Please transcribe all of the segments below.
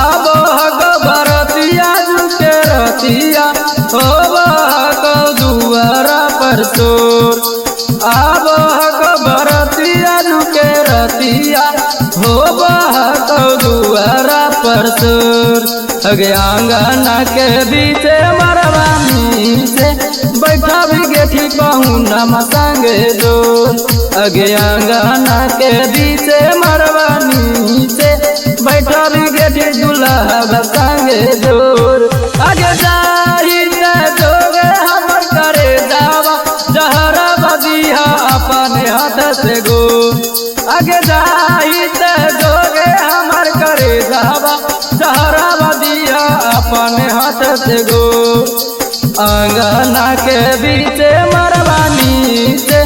आब बरतिया के रतिया हो दुआरा पर सुर अगे आंगना के बीचे मरवानी से बैठा भी गेठी पहुना संगे जोर अगे आंगना के बीचे मरवानी से बैठा भी गेठी दुल्हा संगे जोर आगे जाही जोगे हमर करे जावा जहरा बदिया अपने हाथ से गो आगे जाही जोगे हमर करे जावा जहरा बदिया अपने हाथ से गो आंगना के बीचे मरवानी से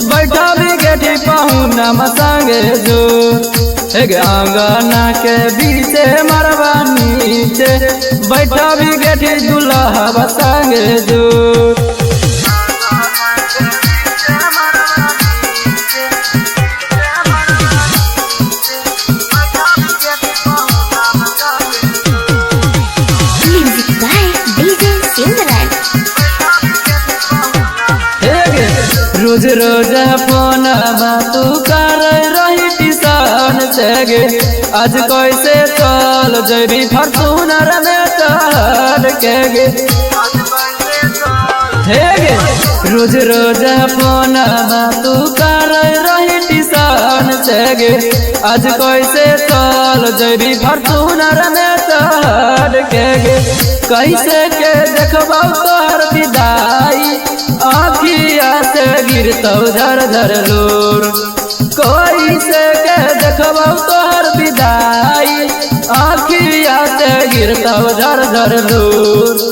बैठा भी गेठी पहुना संगे जो आंगना के बीचे मरवानी से बैठा भी गेठी दुल्हा संगे जो रोज रोज फोन बातू कर रही किसान से आज कैसे चल जबी फॉर्चूनर में चल के गे रोज रोज फोन बातू कर रही किसान से आज कैसे चल जबी फॉर्चूनर में चल के गे कैसे के देखबौ तोहर विदाई आखिया से गिरतौ झर झर लोर कोई से के देखबौ तोहर विदाई आखिया से गिरतौ झर झर लोर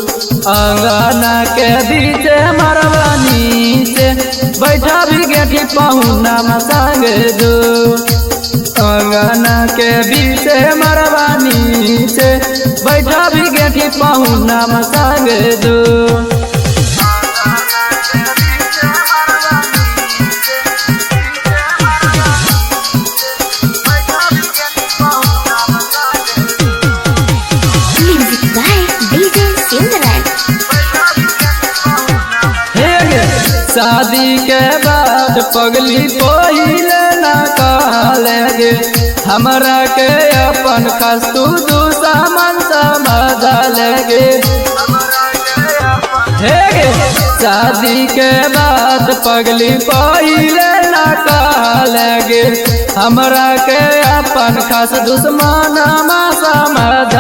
आंगना के बीचे मरवानी से बैठा भी गेठी पहुना संगे जो आंगना के बीचे मरवानी से बैठा भी गेठी पहुना संगे जो शादी के बाद पगली पहिले ना कहले हमरा के अपन खस्तू दूसरा मन समझ गे शादी के बाद पगली पहिले ना कहले हमरा के अपन खास दुश्मन समझ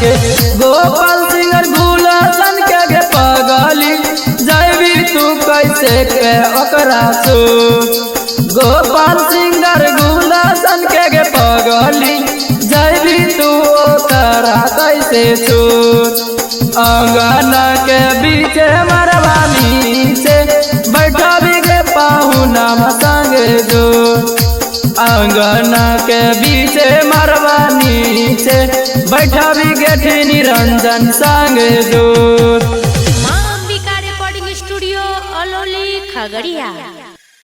गे गोपाल सिंह गुलशन के पगली जैबी तू कैसे के ओकरा सो गोपाल सिंगर गुलशन के पगली जैबी तू ओकरा कैसे सो आंगना के बीचे मरवानी से बैठा भी गे पाहुना संगे जो आंगना के बीचे मरवानी से बैठा भी गेठी निरंजन संगे जो स्टूडियो अलौली खगड़िया।